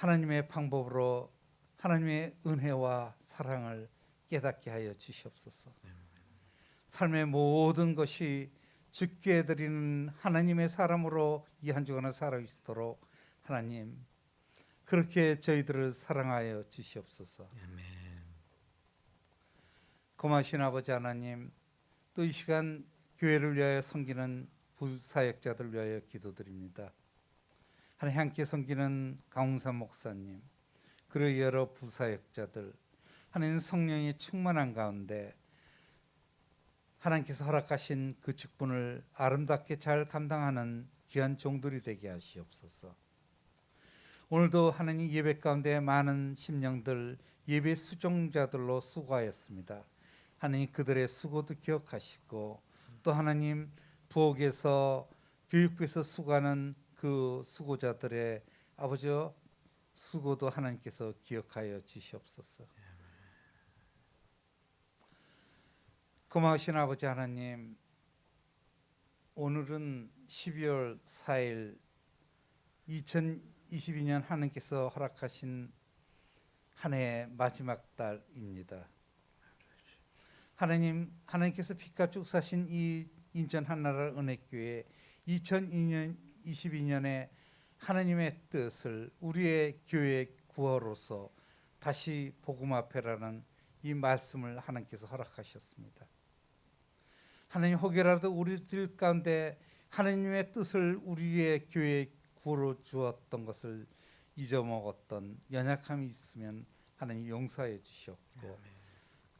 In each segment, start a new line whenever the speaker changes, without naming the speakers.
하나님의 방법으로 하나님의 은혜와 사랑을 깨닫게 하여 주시옵소서. 삶의 모든 것이 주께 드리는 하나님의 사람으로 이 한 주간을 살아 있도록 하나님 그렇게 저희들을 사랑하여 주시옵소서. 고마우신 아버지 하나님, 또 이 시간 교회를 위하여 섬기는 부사역자들 위하여 기도드립니다. 하나님 함께 섬기는 강웅산 목사님, 그리고 여러 부사역자들, 하나님 성령이 충만한 가운데 하나님께서 허락하신 그 직분을 아름답게 잘 감당하는 귀한 종들이 되게 하시옵소서. 오늘도 하나님 예배 가운데 많은 심령들 예배 수종자들로 수고하였습니다. 하나님 그들의 수고도 기억하시고 또 하나님 부엌에서 교육부에서 수고하는 그 수고자들의 아버지여 수고도 하나님께서 기억하여 주시옵소서. 고마우신 아버지 하나님, 오늘은 12월 4일 2022년 하나님께서 허락하신 한 해의 마지막 달입니다. 하나님께서 피값 주고 사신 이 인천 한나라 은혜교회 2022년에 하나님의 뜻을 우리의 교회 구호로서 다시 복음 앞에라는 이 말씀을 하나님께서 허락하셨습니다. 하나님 혹여라도 우리들 가운데 하나님의 뜻을 우리의 교회 구호로 주었던 것을 잊어먹었던 연약함이 있으면 하나님 용서해 주시옵고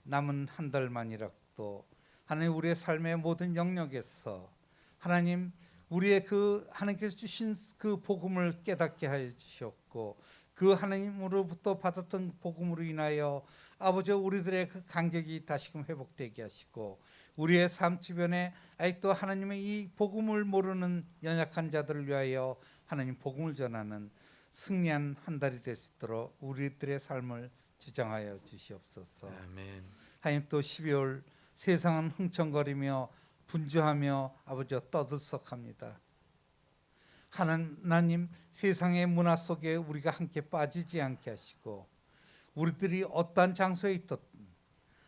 남은 한 달만이라도 하나님 우리의 삶의 모든 영역에서 하나님 우리의 그 하나님께서 주신 그 복음을 깨닫게 하여 주시옵고 그 하나님으로부터 받았던 복음으로 인하여 아버지 우리들의 그 간격이 다시금 회복되게 하시고 우리의 삶 주변에 아직도 하나님의 이 복음을 모르는 연약한 자들을 위하여 하나님 복음을 전하는 승리한 한 달이 될 수 있도록 우리들의 삶을 지정하여 주시옵소서.
아멘.
하나님 또 12월 세상은 흥청거리며 분주하며 아버지 떠들썩합니다. 하나님 세상의 문화 속에 우리가 함께 빠지지 않게 하시고 우리들이 어떠한 장소에 있든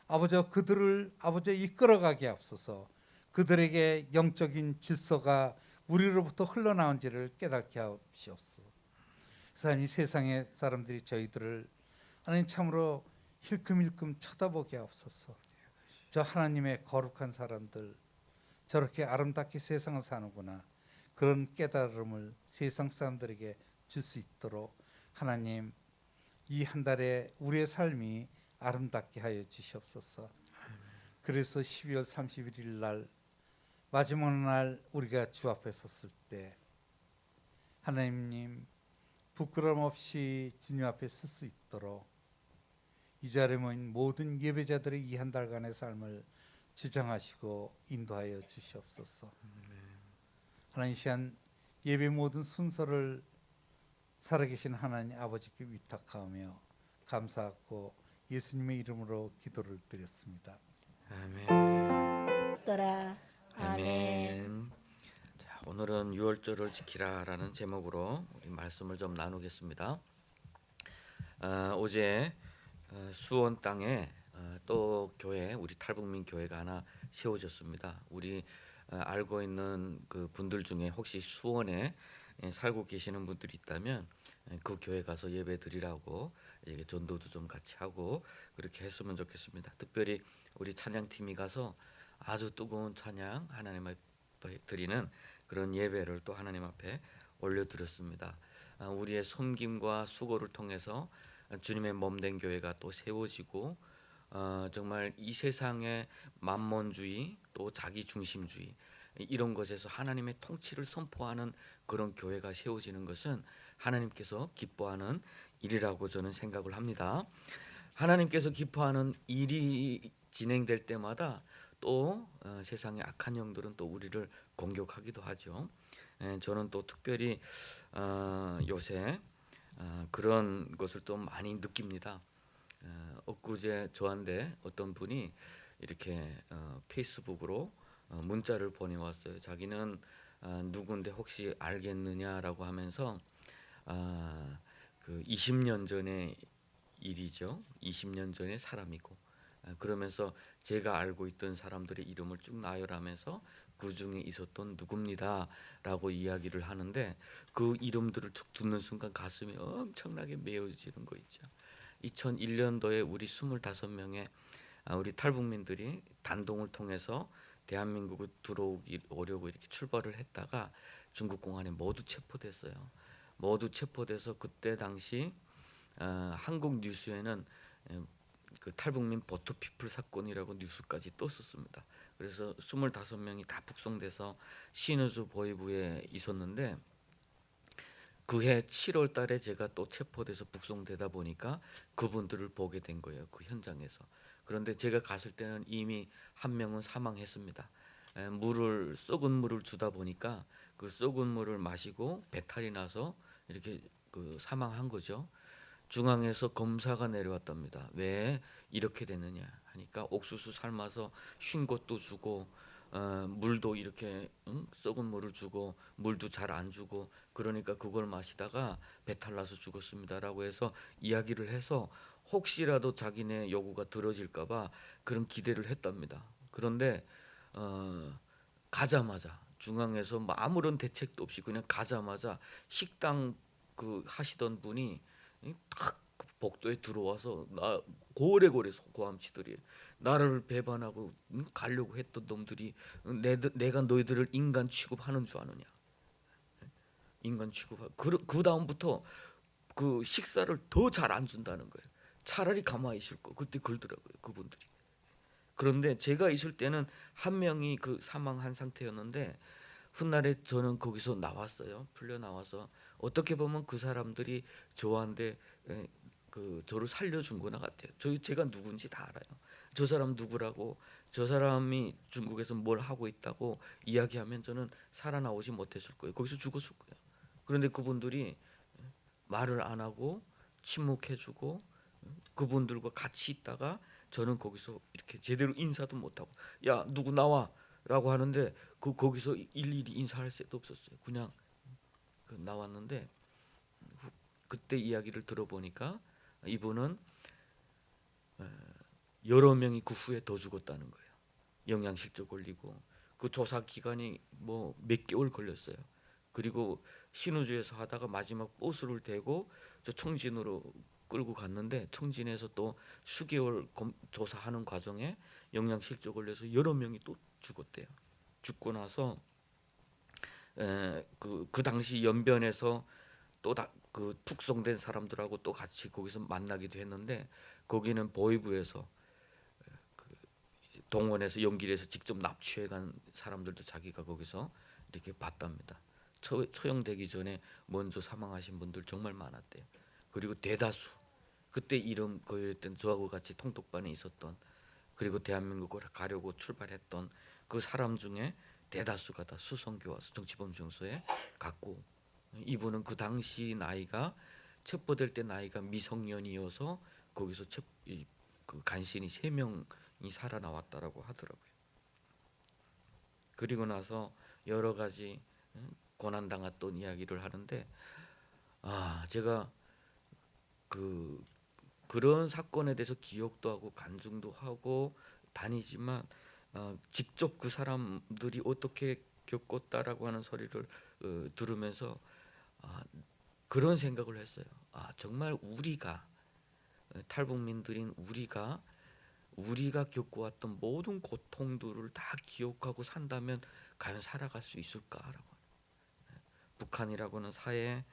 아버지 그들을 아버지 이끌어가게 앞서서 그들에게 영적인 질서가 우리로부터 흘러나온지를 깨닫게 하옵시옵소서. 하나님 세상의 사람들이 저희들을 하나님 참으로 힐끔힐끔 쳐다보게 하옵소서. 저 하나님의 거룩한 사람들 저렇게 아름답게 세상을 사는구나. 그런 깨달음을 세상 사람들에게 줄 수 있도록 하나님 이 한 달에 우리의 삶이 아름답게 하여 주시옵소서. 그래서 12월 31일 날 마지막 날 우리가 주 앞에 섰을 때 하나님 부끄러움 없이 주님 앞에 설 수 있도록 이 자리에 모인 모든 예배자들의 이 한 달간의 삶을 지정하시고 인도하여 주시옵소서. 하나님 시간 예배 모든 순서를 살아계신 하나님 아버지께 위탁하며 감사하고 예수님의 이름으로 기도를 드렸습니다.
아멘.
떠라.
아멘. 자, 오늘은 유월절을 지키라라는 제목으로 우리 말씀을 좀 나누겠습니다. 어제 수원 땅에 또 교회 우리 탈북민 교회가 하나 세워졌습니다. 우리 알고 있는 그 분들 중에 혹시 수원에 살고 계시는 분들이 있다면 그 교회 가서 예배 드리라고 전도도 좀 같이 하고 그렇게 했으면 좋겠습니다. 특별히 우리 찬양팀이 가서 아주 뜨거운 찬양 하나님 앞에 드리는 그런 예배를 또 하나님 앞에 올려드렸습니다. 우리의 섬김과 수고를 통해서 주님의 몸된 교회가 또 세워지고 정말 이 세상의 만몬주의 또 자기중심주의 이런 것에서 하나님의 통치를 선포하는 그런 교회가 세워지는 것은 하나님께서 기뻐하는 일이라고 저는 생각을 합니다. 하나님께서 기뻐하는 일이 진행될 때마다 또 세상의 악한 영들은 또 우리를 공격하기도 하죠. 저는 또 특별히 요새 그런 것을 좀 많이 느낍니다. 엊그제 저한테 어떤 분이 이렇게 페이스북으로 문자를 보내왔어요. 자기는 누군데 혹시 알겠느냐라고 하면서 그 20년 전의 일이죠. 20년 전의 사람이고 그러면서 제가 알고 있던 사람들의 이름을 쭉 나열하면서 그 중에 있었던 누굽니다라고 이야기를 하는데 그 이름들을 쭉 듣는 순간 가슴이 엄청나게 메어지는 거 있죠. 2001년도에 우리 25명의 우리 탈북민들이 단동을 통해서 대한민국을 들어오려고 이렇게 출발을 했다가 중국 공안에 모두 체포됐어요. 모두 체포돼서 그때 당시 한국 뉴스에는 그 탈북민 보트피플 사건이라고 뉴스까지 떴었습니다. 그래서 25명이 다 북송돼서 신의주 보위부에 있었는데 그해 7월 달에 제가 또 체포돼서 북송되다 보니까 그분들을 보게 된 거예요. 그 현장에서. 그런데 제가 갔을 때는 이미 한 명은 사망했습니다. 물을 썩은 물을 주다 보니까 그 썩은 물을 마시고 배탈이 나서 이렇게 그 사망한 거죠. 중앙에서 검사가 내려왔답니다. 왜 이렇게 됐느냐 하니까 옥수수 삶아서 쉰 것도 주고 물도 이렇게 썩은 물을 주고 물도 잘 안 주고 그러니까 그걸 마시다가 배탈 나서 죽었습니다라고 해서 이야기를 해서 혹시라도 자기네 요구가 들어질까봐 그런 기대를 했답니다. 그런데 가자마자 중앙에서 뭐 아무런 대책도 없이 그냥 가자마자 식당 그 하시던 분이 딱 복도에 들어와서 나 고래고래 고함치더리. 나를 배반하고 가려고 했던 놈들이 내가 너희들을 인간 취급하는 줄 아느냐. 인간 취급하고 그 다음부터 그 식사를 더 잘 안 준다는 거예요. 차라리 가만히 있을 거. 그때 그러더라고요. 그분들이. 그런데 제가 있을 때는 한 명이 그 사망한 상태였는데 훗날에 저는 거기서 나왔어요. 풀려 나와서 어떻게 보면 그 사람들이 저한테 그 저를 살려준 거나 같아요. 제가 누군지 다 알아요. 저 사람 누구라고 저 사람이 중국에서 뭘 하고 있다고 이야기하면 저는 살아나오지 못했을 거예요. 거기서 죽었을 거예요. 그런데 그분들이 말을 안 하고 침묵해주고 그분들과 같이 있다가 저는 거기서 이렇게 제대로 인사도 못하고 야 누구 나와라고 하는데 거기서 일일이 인사할 새도 없었어요. 그냥 나왔는데 그때 이야기를 들어보니까 이분은 여러 명이 그 후에 더 죽었다는 거예요. 영양실조 걸리고 그 조사 기간이 뭐 몇 개월 걸렸어요. 그리고 신우주에서 하다가 마지막 보스를 대고 저 청진으로 끌고 갔는데 청진에서 또 수개월 조사하는 과정에 영양실조 걸려서 여러 명이 또 죽었대요. 죽고 나서 그 당시 연변에서 또 그 북송된 사람들하고 또 같이 거기서 만나기도 했는데 거기는 보위부에서 동원해서 연길에서 직접 납치해 간 사람들도 자기가 거기서 이렇게 봤답니다. 처형되기 전에 먼저 사망하신 분들 정말 많았대요. 그리고 대다수 그때 이름 거였던 저하고 같이 통독반에 있었던 그리고 대한민국을 가려고 출발했던 그 사람 중에 대다수가 다 수성교와 정치범죄소에 갔고 이분은 그 당시 나이가 체포될 때 나이가 미성년이어서 거기서 그 간신히 3명이 살아나왔다라고 하더라고요. 그리고 나서 여러 가지 고난 당했던 이야기를 하는데 제가 그런 사건에 대해서 기억도 하고 간증도 하고 다니지만 직접 그 사람들이 어떻게 겪었다라고 하는 소리를 들으면서 그런 생각을 했어요. 정말 우리가 탈북민들인 우리가 겪어왔던 모든 고통들을 다 기억하고 산다면 과연 살아갈 수 있을까라고. 북한이라고 하는 사회,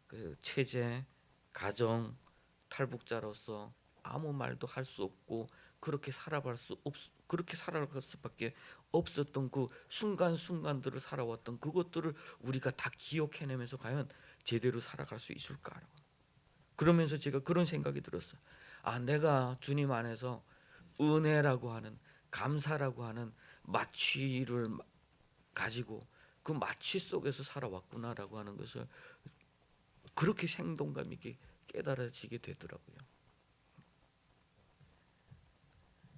그 체제, 가정, 탈북자로서 아무 말도 할 수 없고 그렇게 살아갈 수밖에 없었던 그 순간순간들을 살아왔던 그것들을 우리가 다 기억해내면서 과연 제대로 살아갈 수 있을까라고. 그러면서 제가 그런 생각이 들었어요. 내가 주님 안에서 은혜라고 하는 감사라고 하는 마취를 가지고 그 마취 속에서 살아왔구나라고 하는 것을 그렇게 생동감 있게 깨달아지게 되더라고요.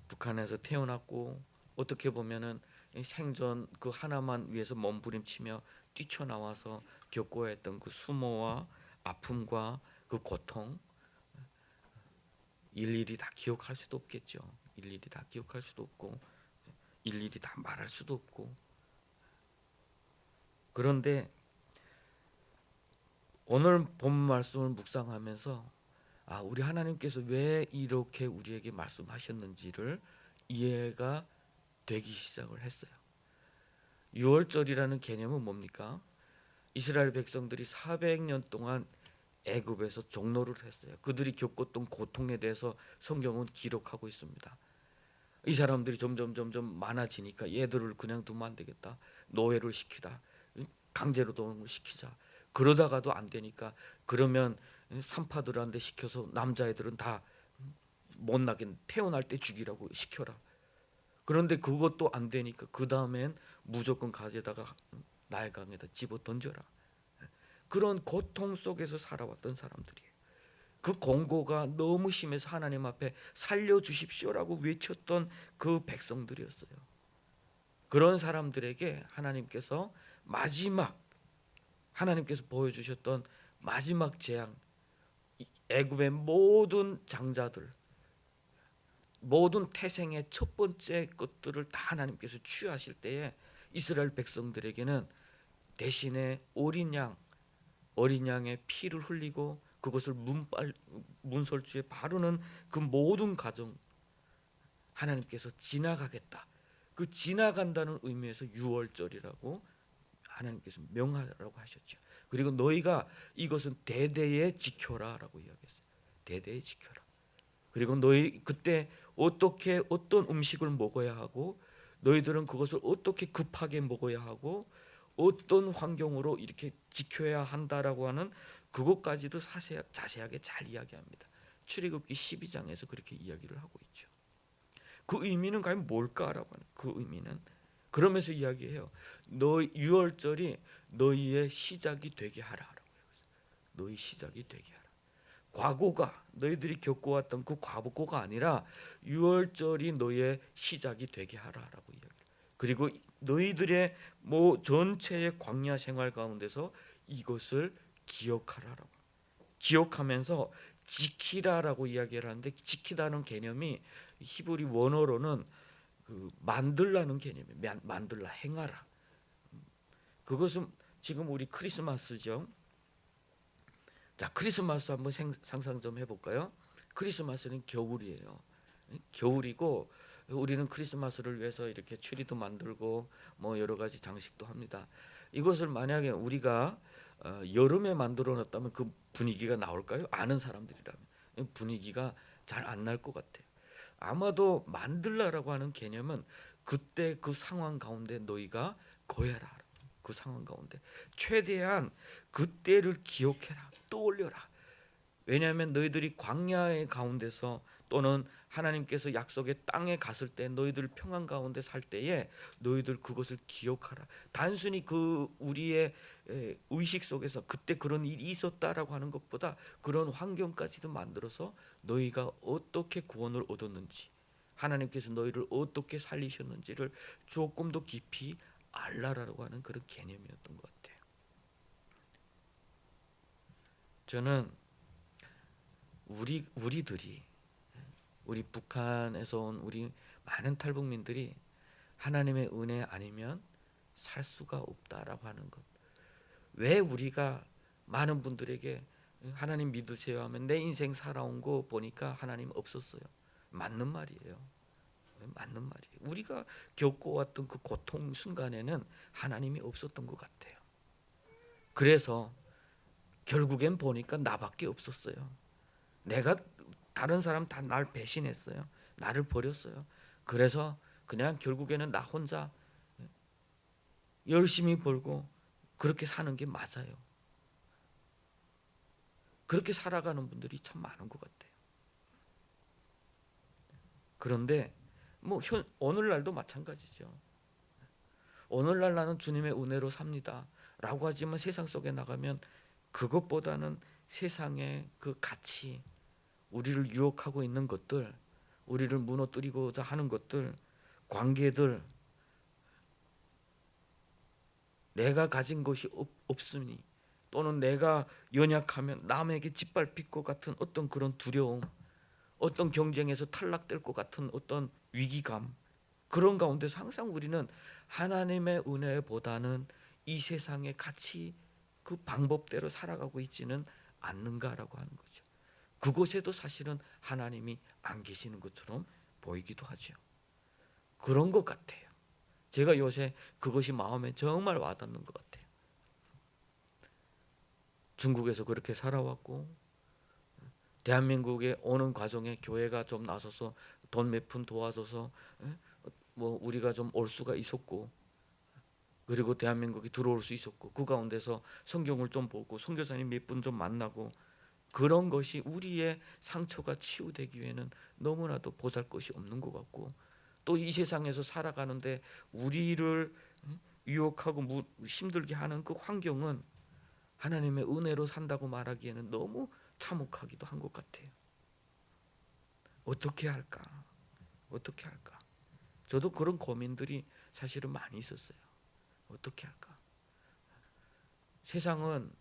북한에서 태어났고 어떻게 보면은 생존 그 하나만 위해서 몸부림치며 뛰쳐나와서 겪어야 했던 그 수모와 아픔과 그 고통 일일이 다 기억할 수도 없겠죠. 일일이 다 기억할 수도 없고 일일이 다 말할 수도 없고. 그런데 오늘 본 말씀을 묵상하면서 우리 하나님께서 왜 이렇게 우리에게 말씀하셨는지를 이해가 되기 시작을 했어요. 유월절이라는 개념은 뭡니까? 이스라엘 백성들이 400년 동안 애굽에서 종노를 했어요. 그들이 겪었던 고통에 대해서 성경은 기록하고 있습니다. 이 사람들이 점점 많아지니까 얘들을 그냥 두면 안 되겠다. 노예를 시키다. 강제로 노동을 시키자. 그러다가도 안 되니까 그러면 산파들한테 시켜서 남자애들은 다 못나게 태어날 때 죽이라고 시켜라. 그런데 그것도 안 되니까 그 다음엔 무조건 가져다가 나일강에다 집어 던져라. 그런 고통 속에서 살아왔던 사람들이에요. 그 공고가 너무 심해서 하나님 앞에 살려주십시오라고 외쳤던 그 백성들이었어요. 그런 사람들에게 하나님께서 보여주셨던 마지막 재앙, 애굽의 모든 장자들, 모든 태생의 첫 번째 것들을 다 하나님께서 취하실 때에 이스라엘 백성들에게는 대신에 어린 양의 피를 흘리고 그것을 문설주에 바르는 그 모든 과정 하나님께서 지나가겠다. 그 지나간다는 의미에서 유월절이라고 하나님께서 명하라고 하셨죠. 그리고 너희가 이것은 대대에 지켜라라고 이야기했어요. 대대에 지켜라. 그리고 너희 그때 어떻게 어떤 음식을 먹어야 하고 너희들은 그것을 어떻게 급하게 먹어야 하고 어떤 환경으로 이렇게 지켜야 한다라고 하는 그것까지도 자세하게 잘 이야기합니다. 출애굽기 12장에서 그렇게 이야기를 하고 있죠. 그 의미는 과연 뭘까라고 하는 그 의미는 그러면서 이야기해요. 너 유월절이 너희의 시작이 되게 하라라고 해요. 너희 시작이 되게 하라. 과거가 너희들이 겪어왔던 그 과거가 아니라 유월절이 너희의 시작이 되게 하라라고 이야기해요. 그리고 너희들의 전체의 광야 생활 가운데서 이것을 기억하라라고. 기억하면서 지키라라고 이야기를 하는데 지키다는 개념이 히브리 원어로는 그 만들라는 개념이에요. 만들라, 행하라. 그것은 지금 우리 크리스마스죠. 자, 크리스마스 한번 상상 좀 해볼까요? 크리스마스는 겨울이에요. 겨울이고 우리는 크리스마스를 위해서 이렇게 트리도 만들고 여러 가지 장식도 합니다. 이것을 만약에 우리가 여름에 만들어 놨다면 그 분위기가 나올까요? 아는 사람들이라면 분위기가 잘 안 날 것 같아요. 아마도 만들라라고 하는 개념은 그때 그 상황 가운데 너희가 거해라. 그 상황 가운데 최대한 그때를 기억해라. 떠올려라. 왜냐하면 너희들이 광야의 가운데서 또는 하나님께서 약속의 땅에 갔을 때 너희들 평안 가운데 살 때에 너희들 그것을 기억하라. 단순히 그 우리의 의식 속에서 그때 그런 일이 있었다라고 하는 것보다 그런 환경까지도 만들어서 너희가 어떻게 구원을 얻었는지 하나님께서 너희를 어떻게 살리셨는지를 조금 더 깊이 알라라고 하는 그런 개념이었던 것 같아요. 저는 우리들이 우리 북한에서 온 우리 많은 탈북민들이 하나님의 은혜 아니면 살 수가 없다라고 하는 것. 왜 우리가 많은 분들에게 하나님 믿으세요 하면 내 인생 살아온 거 보니까 하나님 없었어요. 맞는 말이에요. 맞는 말이에요. 우리가 겪어왔던 그 고통 순간에는 하나님이 없었던 것 같아요. 그래서 결국엔 보니까 나밖에 없었어요. 내가 다른 사람 다 날 배신했어요. 나를 버렸어요. 그래서 그냥 결국에는 나 혼자 열심히 벌고 그렇게 사는 게 맞아요. 그렇게 살아가는 분들이 참 많은 것 같아요. 그런데 오늘날도 마찬가지죠. 오늘날 나는 주님의 은혜로 삽니다 라고 하지만 세상 속에 나가면 그것보다는 세상의 그 가치, 우리를 유혹하고 있는 것들, 우리를 무너뜨리고자 하는 것들, 관계들, 내가 가진 것이 없으니 또는 내가 연약하면 남에게 짓밟힐 것 같은 어떤 그런 두려움, 어떤 경쟁에서 탈락될 것 같은 어떤 위기감, 그런 가운데서 항상 우리는 하나님의 은혜보다는 이 세상에 같이 그 방법대로 살아가고 있지는 않는가라고 하는 거죠. 그곳에도 사실은 하나님이 안 계시는 것처럼 보이기도 하죠. 그런 것 같아요. 제가 요새 그것이 마음에 정말 와닿는 것 같아요. 중국에서 그렇게 살아왔고, 대한민국에 오는 과정에 교회가 좀 나서서 돈 몇 푼 도와줘서 뭐 우리가 좀 올 수가 있었고, 그리고 대한민국이 들어올 수 있었고, 그 가운데서 성경을 좀 보고 선교사님 몇 분 좀 만나고, 그런 것이 우리의 상처가 치유되기 위해는 너무나도 보잘것이 없는 것 같고, 또 이 세상에서 살아가는데 우리를 유혹하고 힘들게 하는 그 환경은 하나님의 은혜로 산다고 말하기에는 너무 참혹하기도 한 것 같아요. 어떻게 할까? 어떻게 할까? 저도 그런 고민들이 사실은 많이 있었어요. 어떻게 할까? 세상은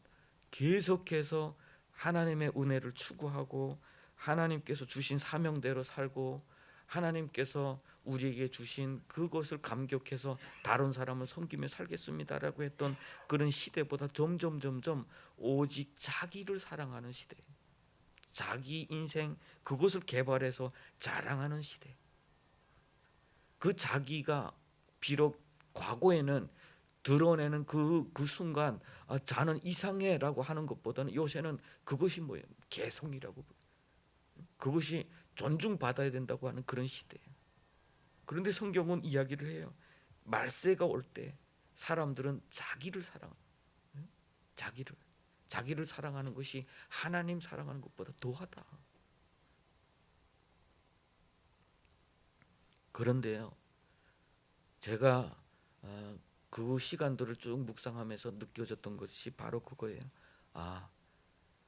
계속해서 하나님의 은혜를 추구하고 하나님께서 주신 사명대로 살고 하나님께서 우리에게 주신 그것을 감격해서 다른 사람을 섬기며 살겠습니다라고 했던 그런 시대보다 점점 오직 자기를 사랑하는 시대, 자기 인생 그것을 개발해서 자랑하는 시대. 그 자기가 비록 과거에는 드러내는 그 순간 자는 이상해라고 하는 것보다는 요새는 그것이 뭐예요? 개성이라고, 그것이 존중받아야 된다고 하는 그런 시대예요. 그런데 성경은 이야기를 해요. 말세가 올 때 사람들은 자기를 사랑해요. 자기를 사랑하는 것이 하나님 사랑하는 것보다 더하다. 그런데요, 제가 그 시간들을 쭉 묵상하면서 느껴졌던 것이 바로 그거예요. 아,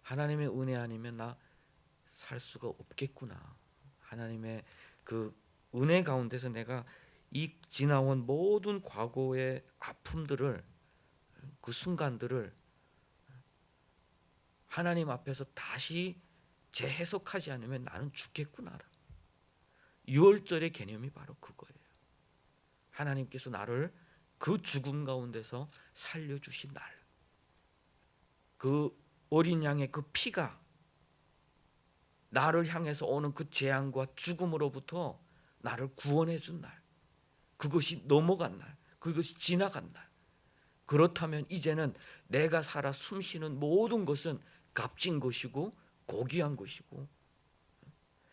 하나님의 은혜 아니면 나 살 수가 없겠구나. 하나님의 그 은혜 가운데서 내가 이 지나온 모든 과거의 아픔들을, 그 순간들을 하나님 앞에서 다시 재해석하지 않으면 나는 죽겠구나. 유월절의 개념이 바로 그거예요. 하나님께서 나를 그 죽음 가운데서 살려주신 날, 그 어린 양의 그 피가 나를 향해서 오는 그 재앙과 죽음으로부터 나를 구원해 준 날, 그것이 넘어간 날, 그것이 지나간 날. 그렇다면 이제는 내가 살아 숨쉬는 모든 것은 값진 것이고 고귀한 것이고,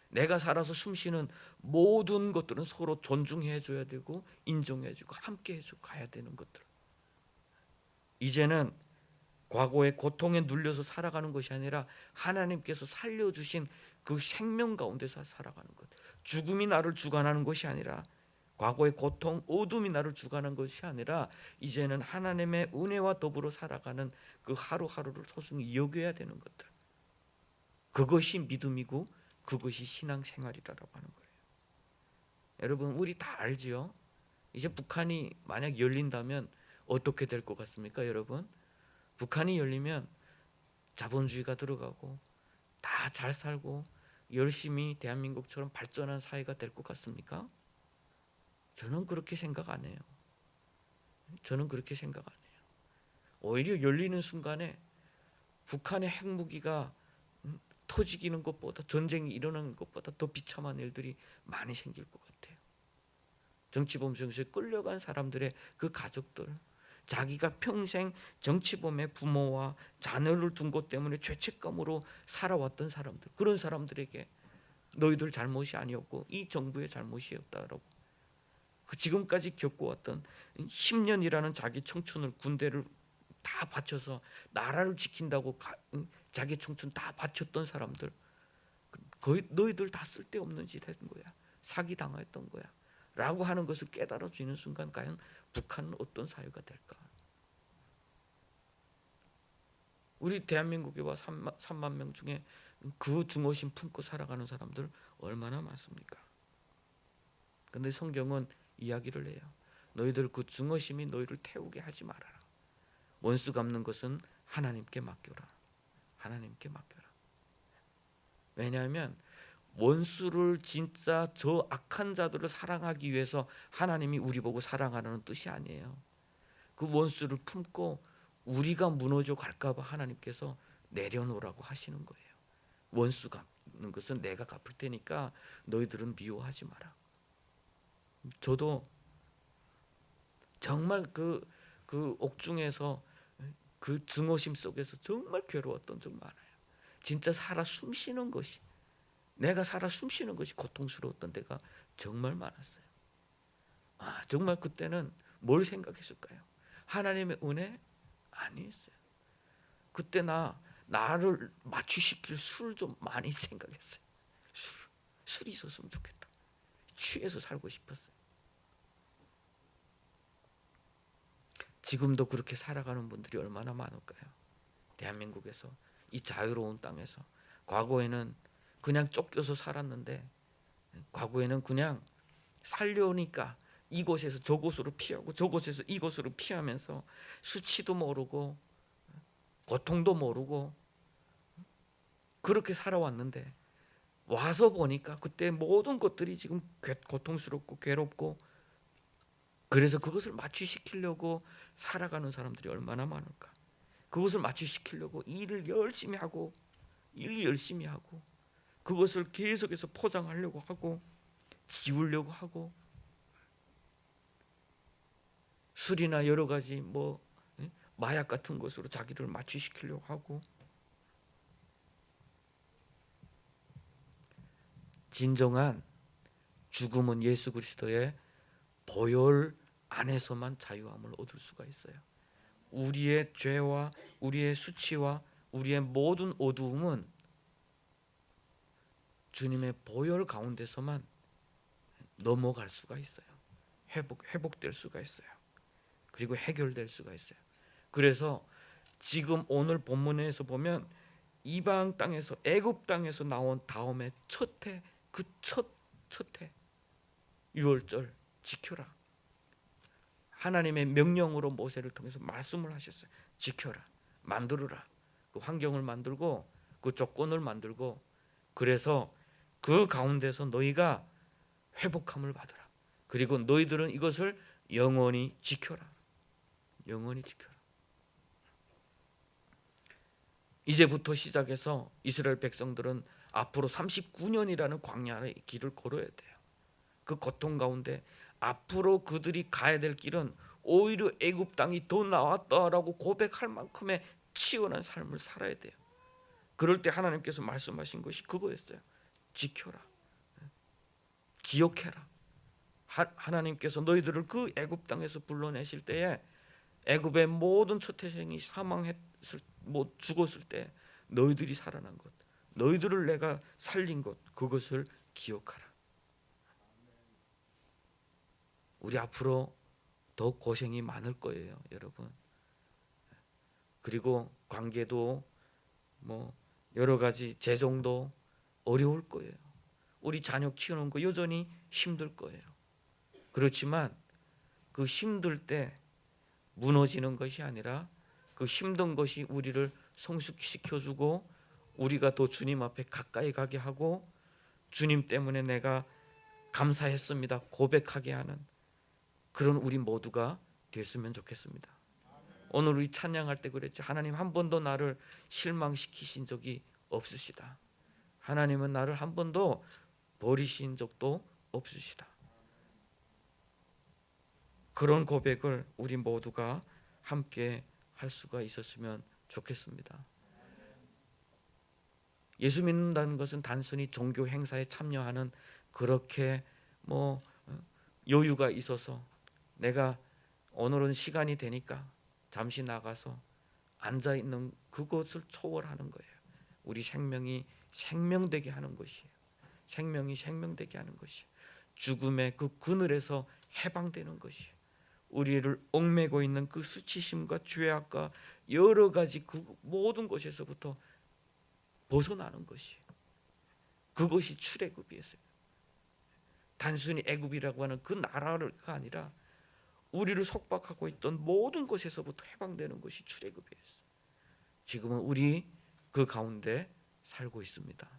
내가 살아서 숨쉬는 모든 것들은 서로 존중해 줘야 되고 인정해 주고 함께 해주고 가야 되는 것들. 이제는 과거의 고통에 눌려서 살아가는 것이 아니라 하나님께서 살려주신 그 생명 가운데서 살아가는 것. 죽음이 나를 주관하는 것이 아니라, 과거의 고통, 어둠이 나를 주관하는 것이 아니라, 이제는 하나님의 은혜와 더불어 살아가는 그 하루하루를 소중히 여겨야 되는 것들. 그것이 믿음이고 그것이 신앙생활이라고 하는 거예요. 여러분, 우리 다 알지요? 이제 북한이 만약 열린다면 어떻게 될 것 같습니까, 여러분? 북한이 열리면 자본주의가 들어가고 다 잘 살고 열심히 대한민국처럼 발전한 사회가 될 것 같습니까? 저는 그렇게 생각 안 해요. 저는 그렇게 생각 안 해요. 오히려 열리는 순간에 북한의 핵무기가 터지기는 것보다, 전쟁이 일어나는 것보다 더 비참한 일들이 많이 생길 것 같아요. 정치범죄에 끌려간 사람들의 그 가족들, 자기가 평생 정치범의 부모와 자녀를 둔 것 때문에 죄책감으로 살아왔던 사람들, 그런 사람들에게 너희들 잘못이 아니었고 이 정부의 잘못이었다라고, 그 지금까지 겪어왔던 10년이라는 자기 청춘을, 군대를 다 바쳐서 나라를 지킨다고 자기 청춘 다 바쳤던 사람들, 거의 너희들 다 쓸데없는 짓 했던 거야, 사기 당했던 거야 라고 하는 것을 깨달아지는 순간 과연 북한은 어떤 사회가 될까? 우리 대한민국에 와 3만 명 중에 그 중어심 품고 살아가는 사람들 얼마나 많습니까? 그런데 성경은 이야기를 해요. 너희들 그 중어심이 너희를 태우게 하지 말아라. 원수 갚는 것은 하나님께 맡겨라. 하나님께 맡겨라. 왜냐하면 원수를 진짜 저 악한 자들을 사랑하기 위해서 하나님이 우리 보고 사랑하라는 뜻이 아니에요. 그 원수를 품고 우리가 무너져 갈까 봐 하나님께서 내려놓으라고 하시는 거예요. 원수 갚는 것은 내가 갚을 테니까 너희들은 미워하지 마라. 저도 정말 그 옥중에서 그 증오심 속에서 정말 괴로웠던 적 많아요. 진짜 살아 숨쉬는 것이, 내가 살아 숨쉬는 것이 고통스러웠던 때가 정말 많았어요. 정말 그때는 뭘 생각했을까요? 하나님의 은혜? 아니었어요. 그때 나를 마취시킬 술을 좀 많이 생각했어요. 술이 있었으면 좋겠다. 취해서 살고 싶었어요. 지금도 그렇게 살아가는 분들이 얼마나 많을까요? 대한민국에서, 이 자유로운 땅에서. 과거에는 그냥 쫓겨서 살았는데, 과거에는 그냥 살려니까 이곳에서 저곳으로 피하고 저곳에서 이곳으로 피하면서 수치도 모르고 고통도 모르고 그렇게 살아왔는데, 와서 보니까 그때 모든 것들이 지금 고통스럽고 괴롭고, 그래서 그것을 마취시키려고 살아가는 사람들이 얼마나 많을까. 그것을 마취시키려고 일을 열심히 하고 그것을 계속해서 포장하려고 하고 지우려고 하고, 술이나 여러 가지 마약 같은 것으로 자기를 마취시키려고 하고. 진정한 죽음은 예수 그리스도의 보혈 안에서만 자유함을 얻을 수가 있어요. 우리의 죄와 우리의 수치와 우리의 모든 어두움은 주님의 보혈 가운데서만 넘어갈 수가 있어요. 회복될 수가 있어요. 그리고 해결될 수가 있어요. 그래서 지금 오늘 본문에서 보면 이방 땅에서, 애굽 땅에서 나온 다음에 첫해, 그 첫해 유월절 지켜라. 하나님의 명령으로 모세를 통해서 말씀을 하셨어요. 지켜라, 만들어라. 그 환경을 만들고 그 조건을 만들고, 그래서 그 가운데서 너희가 회복함을 받으라. 그리고 너희들은 이것을 영원히 지켜라. 영원히 지켜라. 이제부터 시작해서 이스라엘 백성들은 앞으로 39년이라는 광야의 길을 걸어야 돼요. 그 고통 가운데 앞으로 그들이 가야 될 길은 오히려 애굽 땅이 더 나았다라고 고백할 만큼의 치열한 삶을 살아야 돼요. 그럴 때 하나님께서 말씀하신 것이 그거였어요. 지켜라, 기억해라. 하나님께서 너희들을 그 애굽 땅에서 불러내실 때에 애굽의 모든 초태생이 죽었을 때 너희들이 살아난 것, 너희들을 내가 살린 것, 그것을 기억하라. 우리 앞으로 더 고생이 많을 거예요, 여러분. 그리고 관계도 여러 가지 재정도 어려울 거예요. 우리 자녀 키우는 거 여전히 힘들 거예요. 그렇지만 그 힘들 때 무너지는 것이 아니라 그 힘든 것이 우리를 성숙시켜주고 우리가 더 주님 앞에 가까이 가게 하고, 주님 때문에 내가 감사했습니다 고백하게 하는 그런 우리 모두가 됐으면 좋겠습니다. 오늘 우리 찬양할 때 그랬죠. 하나님 한 번도 나를 실망시키신 적이 없으시다. 하나님은 나를 한 번도 버리신 적도 없으시다. 그런 고백을 우리 모두가 함께 할 수가 있었으면 좋겠습니다. 예수 믿는다는 것은 단순히 종교 행사에 참여하는, 그렇게 여유가 있어서 내가 오늘은 시간이 되니까 잠시 나가서 앉아 있는 그것을 초월하는 거예요. 우리 생명이 생명되게 하는 것이에요. 생명이 생명되게 하는 것이에요. 죽음의 그 그늘에서 해방되는 것이에요. 우리를 얽매고 있는 그 수치심과 죄악과 여러 가지 그 모든 것에서부터 벗어나는 것이에요. 그것이 출애굽이었어요. 단순히 애굽이라고 하는 그 나라가 아니라 우리를 속박하고 있던 모든 것에서부터 해방되는 것이 출애굽이었어요. 지금은 우리 그 가운데 살고 있습니다.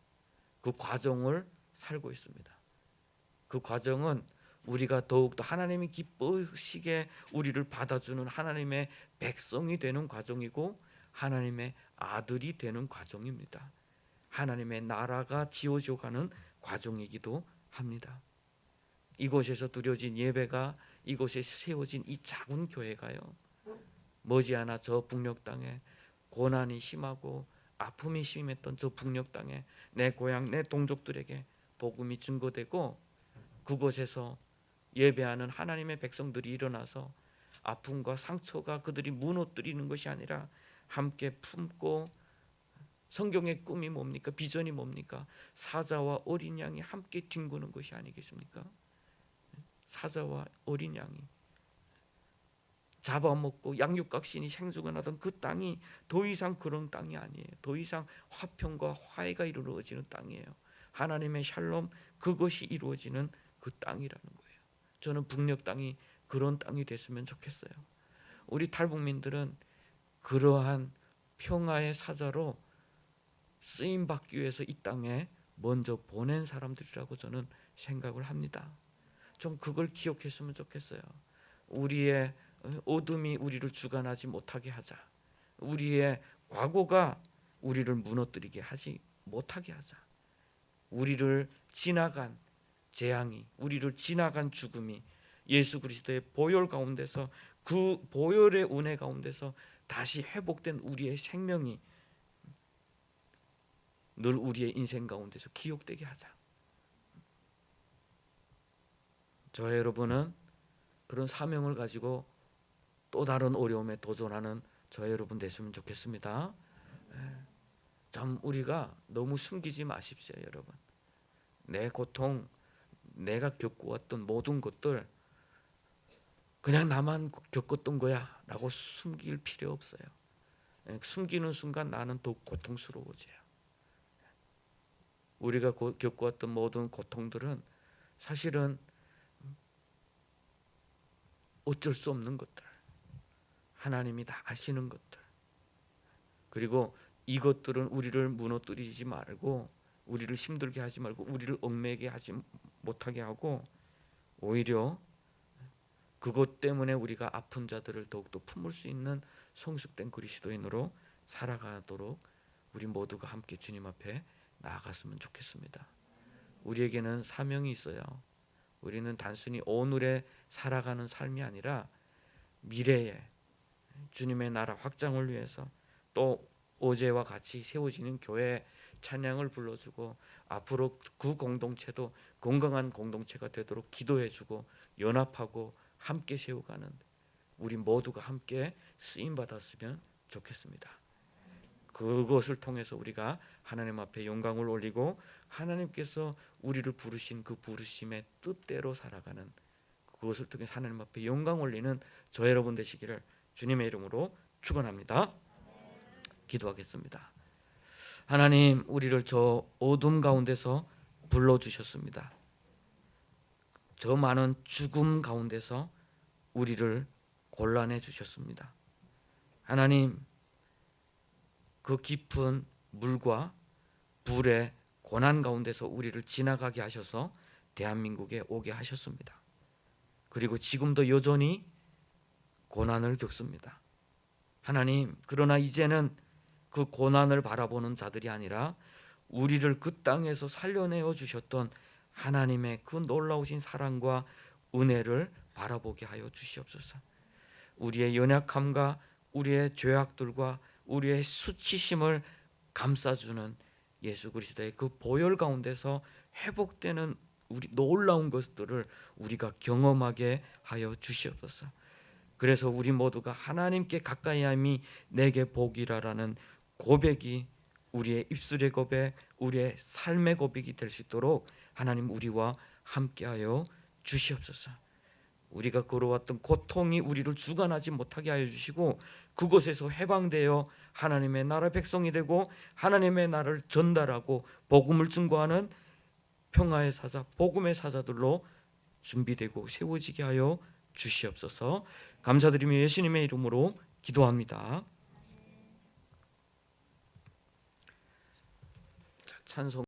그 과정을 살고 있습니다. 그 과정은 우리가 더욱더 하나님이 기쁘시게 우리를 받아주는 하나님의 백성이 되는 과정이고 하나님의 아들이 되는 과정입니다. 하나님의 나라가 지어져 가는 과정이기도 합니다. 이곳에서 드려진 예배가, 이곳에 세워진 이 작은 교회가요, 머지않아 저 북녘 땅에 고난이 심하고 아픔이 심했던 저 북녘 땅에 내 고향 내 동족들에게 복음이 증거되고 그곳에서 예배하는 하나님의 백성들이 일어나서 아픔과 상처가 그들이 무너뜨리는 것이 아니라 함께 품고, 성경의 꿈이 뭡니까? 비전이 뭡니까? 사자와 어린 양이 함께 뒹구는 것이 아니겠습니까? 사자와 어린 양이 잡아먹고 양육각신이 생존하던 그 땅이 더 이상 그런 땅이 아니에요. 더 이상 화평과 화해가 이루어지는 땅이에요. 하나님의 샬롬, 그것이 이루어지는 그 땅이라는 거예요. 저는 북녘 땅이 그런 땅이 됐으면 좋겠어요. 우리 탈북민들은 그러한 평화의 사자로 쓰임 받기 위해서 이 땅에 먼저 보낸 사람들이라고 저는 생각을 합니다. 좀 그걸 기억했으면 좋겠어요. 우리의 어둠이 우리를 주관하지 못하게 하자. 우리의 과거가 우리를 무너뜨리게 하지 못하게 하자. 우리를 지나간 재앙이, 우리를 지나간 죽음이 예수 그리스도의 보혈 가운데서, 그 보혈의 은혜 가운데서 다시 회복된 우리의 생명이 늘 우리의 인생 가운데서 기억되게 하자. 저와 여러분은 그런 사명을 가지고 또 다른 어려움에 도전하는 저와 여러분 됐으면 좋겠습니다. 참 우리가 너무 숨기지 마십시오, 여러분. 내 고통, 내가 겪어왔던 모든 것들 그냥 나만 겪었던 거야 라고 숨길 필요 없어요. 숨기는 순간 나는 더욱 고통스러워져요. 우리가 겪어왔던 모든 고통들은 사실은 어쩔 수 없는 것들, 하나님이 다 아시는 것들, 그리고 이것들은 우리를 무너뜨리지 말고, 우리를 힘들게 하지 말고, 우리를 얽매게 하지 못하게 하고, 오히려 그것 때문에 우리가 아픈 자들을 더욱더 품을 수 있는 성숙된 그리스도인으로 살아가도록 우리 모두가 함께 주님 앞에 나아갔으면 좋겠습니다. 우리에게는 사명이 있어요. 우리는 단순히 오늘에 살아가는 삶이 아니라 미래에 주님의 나라 확장을 위해서, 또 어제와 같이 세워지는 교회 찬양을 불러주고 앞으로 그 공동체도 건강한 공동체가 되도록 기도해주고 연합하고 함께 세워가는 우리 모두가 함께 쓰임받았으면 좋겠습니다. 그것을 통해서 우리가 하나님 앞에 영광을 올리고 하나님께서 우리를 부르신 그 부르심의 뜻대로 살아가는, 그것을 통해 하나님 앞에 영광 올리는 저 여러분 되시기를 주님의 이름으로 축원합니다. 기도하겠습니다. 하나님, 우리를 저 어둠 가운데서 불러주셨습니다. 저 많은 죽음 가운데서 우리를 골라내 주셨습니다. 하나님, 그 깊은 물과 불의 고난 가운데서 우리를 지나가게 하셔서 대한민국에 오게 하셨습니다. 그리고 지금도 여전히 고난을 겪습니다. 하나님, 그러나 이제는 그 고난을 바라보는 자들이 아니라 우리를 그 땅에서 살려내어 주셨던 하나님의 그 놀라우신 사랑과 은혜를 바라보게 하여 주시옵소서. 우리의 연약함과 우리의 죄악들과 우리의 수치심을 감싸주는 예수 그리스도의 그 보혈 가운데서 회복되는 우리 놀라운 것들을 우리가 경험하게 하여 주시옵소서. 그래서 우리 모두가 하나님께 가까이 함이 내게 복이라라는 고백이 우리의 입술의 고백, 우리의 삶의 고백이 될 수 있도록 하나님 우리와 함께하여 주시옵소서. 우리가 걸어왔던 고통이 우리를 주관하지 못하게 하여 주시고 그곳에서 해방되어 하나님의 나라 백성이 되고 하나님의 나라를 전달하고 복음을 증거하는 평화의 사자, 복음의 사자들로 준비되고 세워지게 하여 주시옵소서. 감사드리며 예수님의 이름으로 기도합니다. 찬송